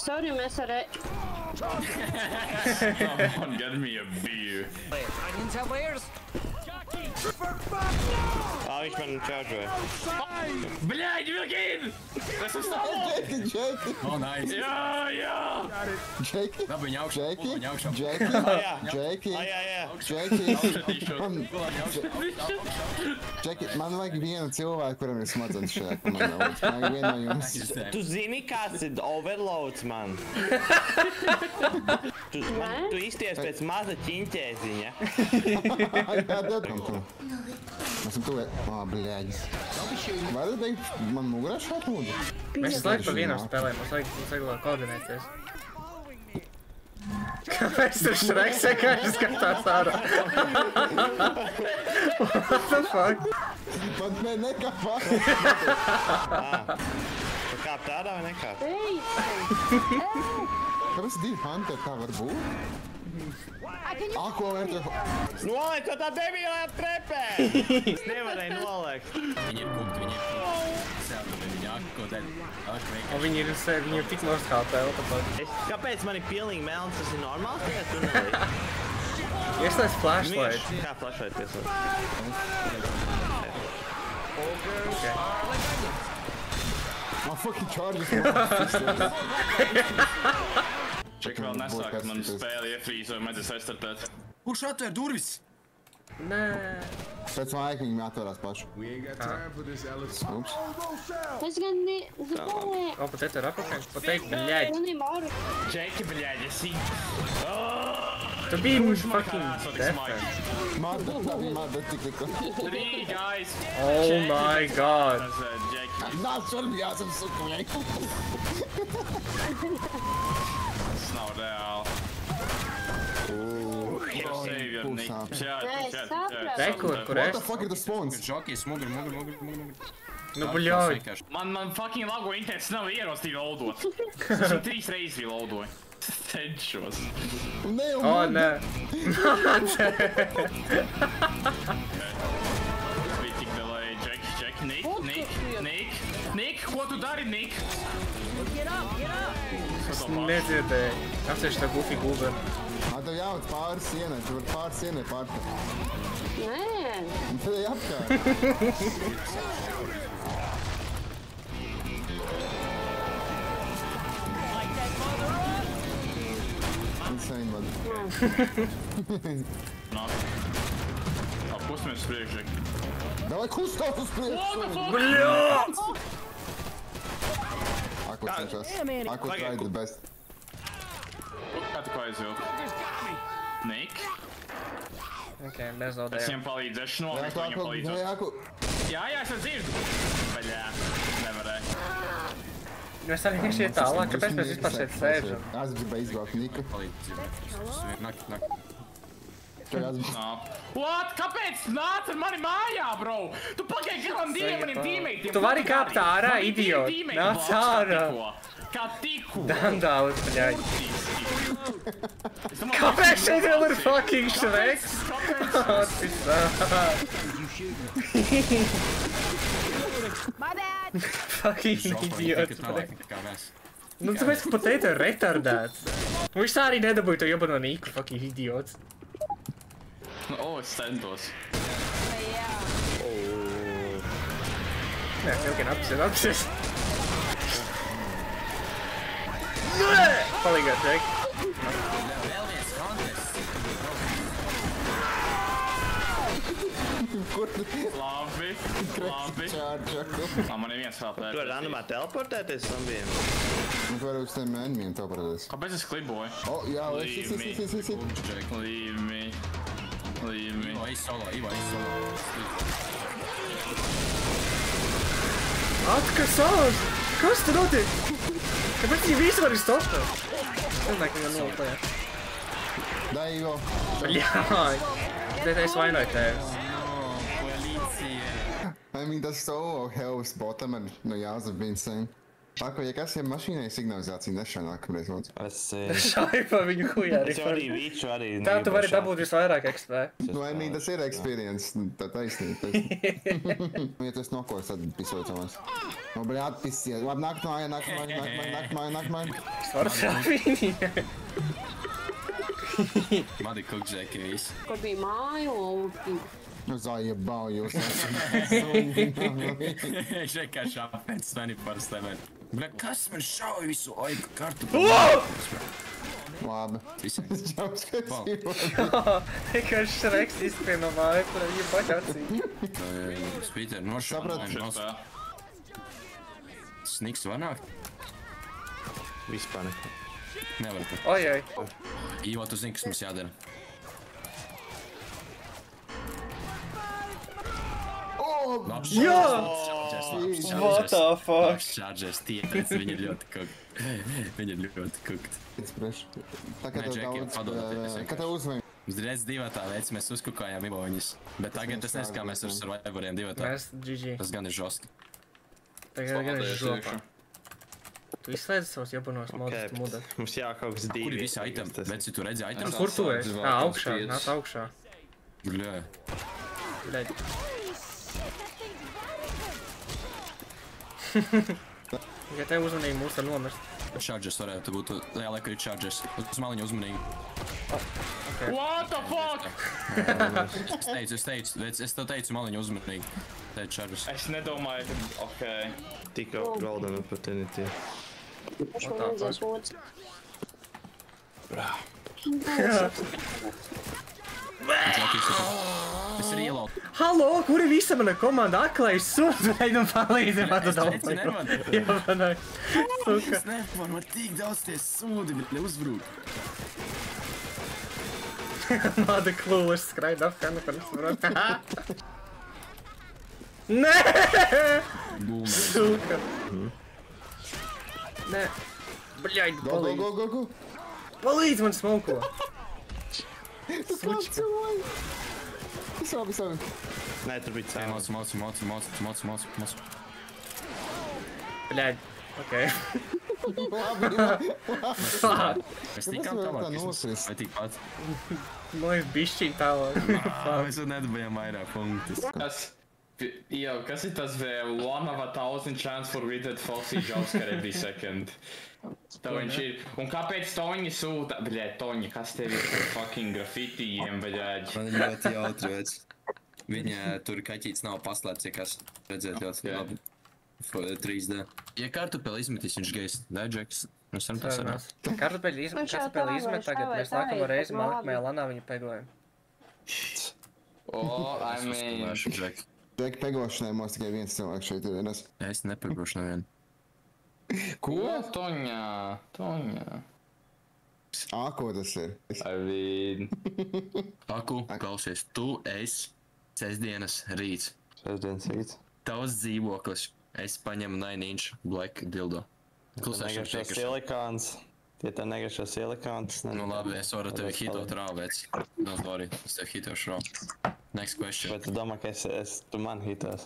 Sorry, mēs ar... Someone get me a beer. Viņš man čāžoja. Bļaļ, Vilkin! Es uzstāvu! Džeki! Oh, nice. Jā! Džeki! Labi, viņa augšā. Džeki! Džeki, man vajag vienu cilvēku, kuram ir smadzenes šajā komandā. Man vajag vienu no jums. Tu zini, kāds ir overloads, man? Tu izties pēc maza ķiņķēziņa. Esam tu... bļaģis. Varat beigt man mugurā šāt lūdzu? Mēs laiku pa vienam spēlēm, mums vajag koordinēties. Kāpēc tur Šreks vienkārši skatās ārā? What the fuck? Pat nekāpā. Tu kāp tādā vai nekāp? Kāpēc divi Hunter tā var būt? Ko vērtu? Noliek to tā debilā trepē! Es nevarēju noliekt. Viņi ir kukti, viņi ir Un viņi ir tik nost HP, tāpēc. Kāpēc man ir pilnīgi melns? Tas ir normāls tagad tunelī? Ieslēdz flashlight. Kā flashlight ieslēdz? Fucking charges. Ček vēl nesāk, kad man spēli iefrīzoja, vajadzēs aizstartēt. Kurš atver durvis? Nē. Pēc laika viņi atverās paši. Ups. Es gan ne... O, pat te ir apakaļ. Pateikt, bļaļ. Džeki, bļaļ, esi... Tu biji fucking defense. Mada tikko. 3 guys. Oh my god. Nāc, varam jāsam suku, jai. Tas nav reāli. Savior, Nick. Rekur, kur What es? the fuck ir tas spawns? Žokijas, mugur. Nu, bļaļ. Man fucking lago internets nav ierostīja loadot. Es jau 3 reizes bija loadoju. Cenšos. O, nē. Bija tik delay, Jack, Nick, ko tu dari, Nick? Es nedzirdēju. Atceļš tā goofy goober. Tev jāved pāri sienai, tu vari pāri sienai pārtāt. Nē. Un tad ir apkārt. Insane, man. Nāk. Pustamies uz priekšu, Jack. Davai kustāt uz priekšu! Bļaļ! Aku cenšas. Aku tried the best. Kā tu aizvilk? Nick? Ok, bez Es zaudēju. viņam palīdzēšu nolikt, viņam palīdzot. Jā, es dzirdu. Baļā, nevarēju. Mēs arī viņš iet tālāk, kāpēc mēs vispār šeit sēžam? Es gribēju izglābt Niku. Nak. Nā. What? Kāpēc nāc ar mani mājā, bro? Tu pagaidi garām diviem maniem teammateiem. Tu vari kāpt ārā, idiot. Nāc ārā. Kā tikko. Dandālis, bļaļ. Kāpēc šeit vēl ir fucking Šreks? Fucking idiots. Nu, tāpēc, ka Potato ir retardēts. Viņš tā arī nedabūja to jobano Niku, fucking idiots. Es centos. Nē, Vilkin, apsies. Palīgāt, Džek. Labi. Man ir viens vēl Tu pēc. vari randomā teleportēties zombijiem? Tu vari uz tiem enmiem teleportēties. Kāpēc es kliboju? Jā, Leave me. Atkasās! Kas tu notiek? Kāpēc viņi visi var izstopēt? Es nezinu, ka viņi nolapēja. Dai, Ivo. Bļāj! Es vainoju tevi. I mean, that's so hell's bottom and no, yeah, it's been insane. Pako, ja kas, ja mašīnai signalizācija nešanāk, kamreiz lūdzu. Šādi pa viņu hujā arī. Es arī viču arī. Tā tu vari dabūt visvairāk XP. Nu, I mean, tas ir experience, tā taisnība. Ja tu esi nokos, tad pisoicamās. Nu, bļāt, pisies. Labi, nāk māja. Es varu trāpīt. Madi cook Jackies. Kur bija māju un... Nu, zājebau jūs. Žekā šāpēc 24/7. Bļa, kas man šauj visu laiku kartu? Labi. Visiem. Čaus, kas ir? Vienkārši Šreks izskrien no māju, kur viņa paķacīja. Spīter, nošāv. Sapratu. Sniks var nākt? Vispār ne. Nevar. Ojoj. Ivo, tu zini, kas mums jādara. Labs Jā! What the fuck? Labs charges, tiepēc, viņi ir ļoti cooked. Viņi ir ļoti cooked. Tā kā Nē, tev Džeki, daudz, padodaties vienkārši. kā tev uzvien. Uzreiz divatā veids mēs uzkukājām Ivo viņus. Bet tagad tas nes, kā mēs ar Survivoriem divatā. Mēs GG. Tas gan ir žoski. Tagad gan ir žopā. Tu izslēdzi savus japanos modus, tu mudat. Mums jākaut kas divi. Kur ir visi itemi? Veci, tu redzi items? Kur tu esi? Ā, augšā, nāc augšā. Bļā. Bļaļ. Ja tev uzmanīgi mūs var nomirst. Chargers varētu būt. Jā, laiku ir chargers. Uz maliņu uzmanīgi. What the fuck? Es teicu, es tev teicu maliņu uzmanīgi. Teicu chargers. Es nedomāju, ka... Okei. Tika golden opportunity. Kurš man vajadzēs otrs? Es ir ielaukt. Halo, kur ir visa mana komanda? Aklais sūdz, vai nu palīdzi man Es daudz. teicu, nevaru. Jā, manai. Suka. Es nevaru, man tik daudz tie sūdi, bet neuzbrūk. Māda klūlis skraida apkārt, par saprot. Nē! Būmē. Suka. Nē. Bļaļ, Go, go, go, go, go. palīdz man smauko. Kāds cilvēki? Savi. Nē, tur bija cēlās. Moc. Bļaļ, okei. Labi. Mēs tikām varam tālāk. tā nosist? Vai tikpat? Man ir bišķiņ tālāk. Mēs jau nedabījām vairāk punktus. Kas ir tas 1 of 1000 chance for withered fossil Oscar every second? Tā viņš ir. Un kāpēc Toņi sūta? Bļēt, Toņi, kas tev ir par fucking grafitijiem, bļēt? Man ļoti jautri, vec. Viņa tur kaķīts nav paslēpts, ja kas redzēt ļoti labi. 3D. Ja kartupeli izmetīs, viņš gejs. Dai, Džeks. Mēs varam tas sarunāt. Kartupeli izmet tagad, mēs nākamo reizi nākamajā lanā viņu pegojam. Oh, I mean... Džek. Dēk pegošanai mums tikai viens cilvēks šeit ir. Es nepagrošu nevienu. Ko? Toņā. Ko tas ir? I mean... Aku, klausies, tu esi sestdienas rīts. Sestdienas rīts. Tavs dzīvoklis. Es paņemu 9-inch black dildo. Klusēšana Negašo priekašā. silikāns. Tie tā negašo silikāns. Nu labi, es varu tevi hitot raw, vec. No, sorry, es tevi hitošu raw. Next question. Vai tu domā, ka tu man hitos?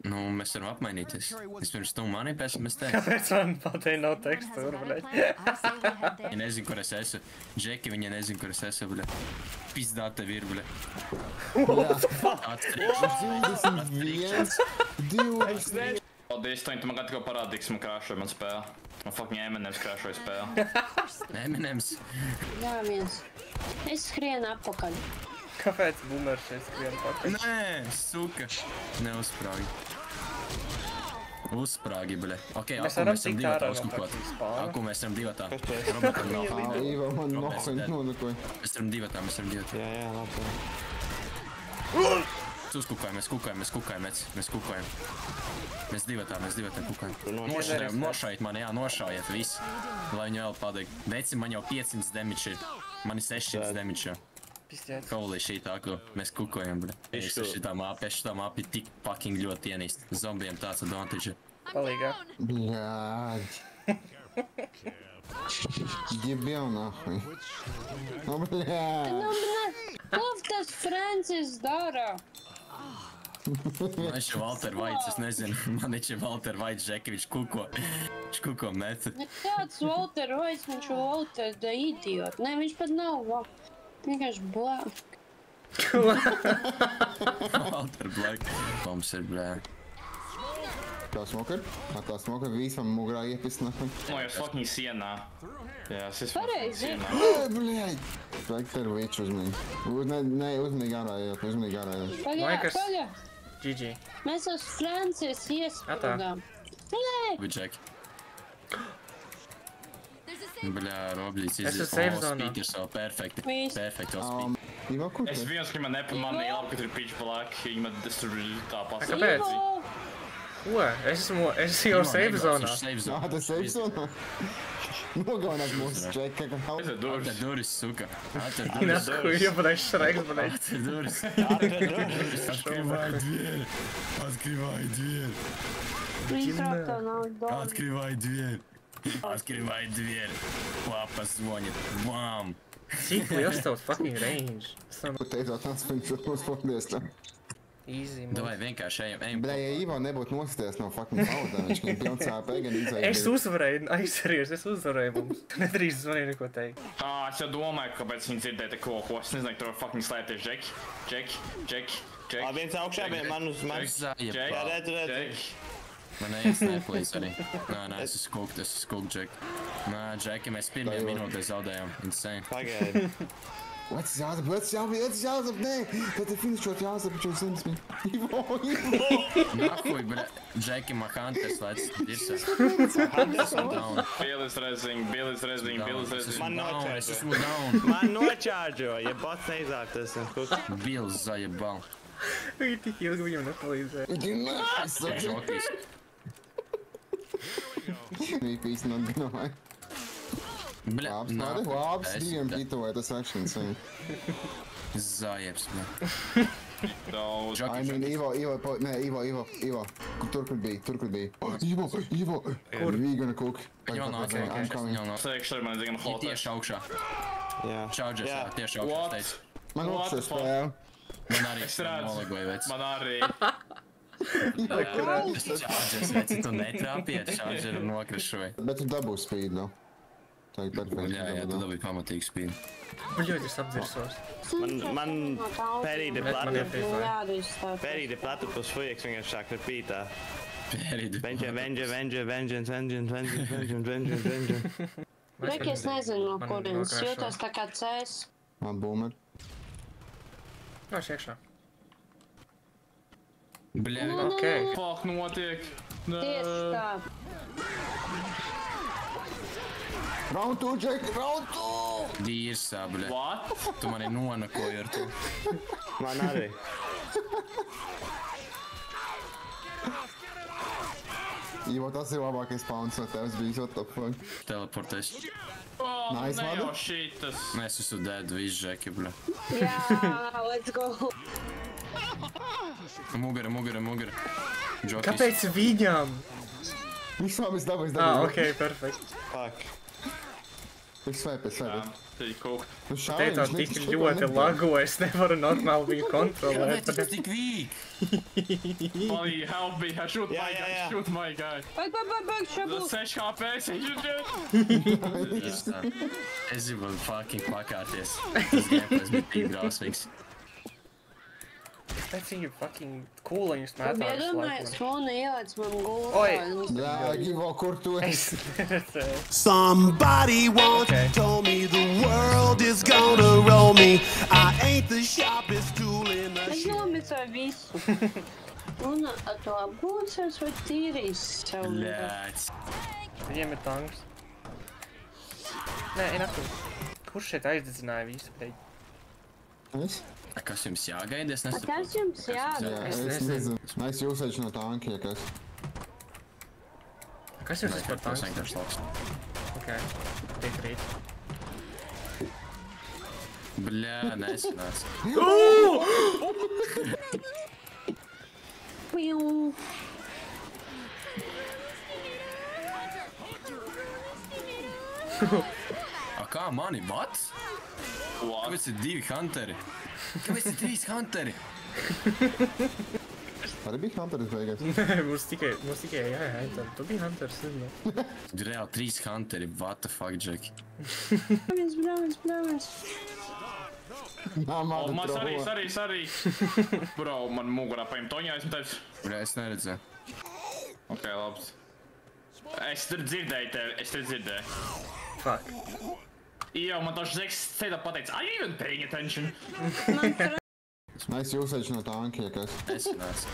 Nu, mēs varam apmainīties. Vispirms tu mani, pēc tam es tevi. Kāpēc man patei nav tekstūra, bļaļ? Viņa nezin, kur es esmu. Džeki, viņa nezin, kur es esmu, bļa. Pizdā tev ir, bļa. Atstrīkš. 21. Paldies, Toņi, tu man tikko parādīji, kas man krāšoja man spēle. Man fucking Eminems krāšoja spēle. Eminems. Jā, viens. Es skrienu apakaļ. Kāpēc boomers šeit skrien pakaļ? Nē, suka. Neuzsprāgi. Uzsprāgi, bļa. Ok, Mēs aku varam mēs esam tikt divatā ārā no uzkukot. praktiski spāna. Aku mēs esam divatā. Kas tu esi? Robotam nav. Īva, man nohaņ nodekoja. Mēs esam divatā. Jā, labi. Uzkukājam, mēs kukājam. Mēs divatā kukājam. Nošājiet mani, jā, nošājiet visu. Lai viņi vēl padeik. Veci, man jau 500 damage ir. Man ir 600 damage jau. Pistēt. Holy shit, aku. Mēs kukojam, bļa. Es šitā māpi tik fucking ļoti ienīst. Zombijiem tāds advantage. Palīgā. Bļāģ. Debel nahoj. Nu, bļāģ. Nu, bļā, ko tas Francis dara? Man ir Walter Vaits, es nezinu. Man ir Walter Vaits, Žeki, viņš kuko meta. Kāds Walter Royce, viņš ir Walter the Idiot. Ne, viņš pat nav vienkārši Black. Walter Black. Mums ir, blē. Tā smoker? Tā smoker visam mugurā iepist nākam. No, ir fucking sienā. Jā, es esmu Pareizi. sienā. Bļaļ! Vajag tev viču uzmanīgi. Nē, uzmanīgi ārājot. Laikas. Pagā. GG. Mēs uz Francijas iespildām. Labi, Žeki. Bļā, Roblīts Es izies. esmu safe zonā. Speed ir savu perfekti. Viss. Perfekti, o speed. Ivo, kur Es te? viens, ka man nepamanīja labi, ka tur ir pitch black, viņa tā pasaka. Kāpēc? Ko? Es esmu jau safe zonā. Safe zonā. Tas safe zonā? Nogaunāt mūsu čeka, ka hau. Aizver durvis. Atver duris, suka. Atver Nā, duris. ko iepadēšu Šreks, blē. Atver duris. Открывай дверь. Открывай дверь. Izrauktā nav doma. Открывай дверь. Открывай дверь. Папа звонит. Мам. Cik liels tavs fucking range? Kur teicāt, nāc viņš mums paldies. Easy, Davai man. vienkārši ejam. Bļā, ja Ivo nebūtu nosties no fucking paudām, viņš viņam pilns AP gan izaies. Es uzvarēju, aizsarījos, es uzvarēju mums. Tu nedrīkst zvanīt neko teikt. Es jau domāju, kāpēc viņi dzirdēja te ko. Es nezinu, tur var fucking slēpties Jack. Viens augšā, man uz manis. Jā, redz. Man neiesnēplīs arī. Nē, es esmu skūk, Jack. Nē, Jacki, mēs pirmajā minūtē zaudējām. Insane. Pagaidi. Let's jāzap, nē! Tad ir finišot jāzap, čo zins viņu. Ivo! Nahuj, bre. Jacki, man Hunters lēc. Dirsa. Billis rezing. Man Es esmu nočārģo. down. Man nočārģo, ja bots neizāk tas. Bills zajebal. Viņi tik ilgi viņam nepalīdzēja. Žokīs. Bija pīs nodināja. Bļa, Labs, diviem pītoja tas actions. Zajebs, bļa. I mean, Ivo. Tur, kur bija. Ivo! Kur? We gonna cook. Jau nav, I'm coming. Sēkšķi man zina Ir hot. tieši augšā. Jā. Chargers, jā, tieši augšā, What? es teicu. Man What the uzsver fuck? spēle. Man arī Es redzu. nolagoja vec. Man arī. Chargers, vec, tu netrāpiet, Chargers nokrišoja. Bet tu dabū speed, no? Tā ir perfekti. Jā, tu dabīji pamatīgi speed. Bļoļ, es apdzirsos. Man perīde Bet man platu. iepīzāja. Jādīstāt. Perīde platu pus fujeks vienkārši sāk ar pītā. Pērīdi. Vengeance. Reki, es nezinu, no Man kurienes. nokrašo. Jūtos tā kā cēs. Man boomer. Nāc iekšā. Bļa, Ok. Fuck notiek. Tieši tā. Round 2, Jack! Round 2! dīrsā, bļa. What? Tu mani nonakoji ar to. Man arī. Ivo, tas ir labākais spawns no tevis bijis, what the fuck? Teleportēs. Oh, Nice, ne mother. jau šitas. Nē, es esmu dead, viss žeki, bļa. Jā, let's go. Mugara. Jokis. Kāpēc viņam? Viņš labi dabūs. Ok, perfekt. Fuck. Viņš svēpēs. Jā, tā ir kaut. Nu šādi Teicu, viņš tik nekas ļoti nedarīja. lago, es nevaru normāli viņu kontrolēt. Kāpēc tas tik vīk? Buddy, help me. Shoot Jā, my jā, guy. jā. Shoot my guy. Baig, šabūs. 6 HP. Es gribu fucking pakāties. Tas gameplays bija tik drausmīgs. Pēc viņa fucking kūla viņus metā. Iedomājies, Mona ielēc man gultā. Oi. Jā, Ivo, kur tu esi? Somebody once Okay. told me the world is gonna roll me. I ain't the sharpest tool in the Es nomicēju visu. Un ar to apgūsies vai tīrīs sev. Bļāts. Viņiem ir tanks. Nē, inaku. Kurš šeit aizdedzināja visu? Beig? Es? Kas jums jāgaida? Es Kas nesaprotu. jums jādara? Jā, Es es nezinu. nezinu. Es jūsēšu no tankiem, kas. Kas jums ir par Tas tanks? vienkārši lauks. Ok, piekrīt. Bļā, nesanāc. Piu. A kā mani, what? What? Kāpēc ir 2 hunteri? Kāpēc ir 3 hunteri? arī bija Hunteris beigās. Mums tikai, jā, tu biji Hunters, nezinu. Reāli 3 hunteri, what the fuck, Jack? Bļāviens. O, man sorry. Bro, man mugurā paim Toņā, esmu teicis. Bļā, es neredzēju. Ok, labs. Es tur dzirdēju tevi, Fuck. Jo, man toši Zeks ceļā pateica, are you even paying attention? Nice usage no tanka, ja kas. Es neesmu.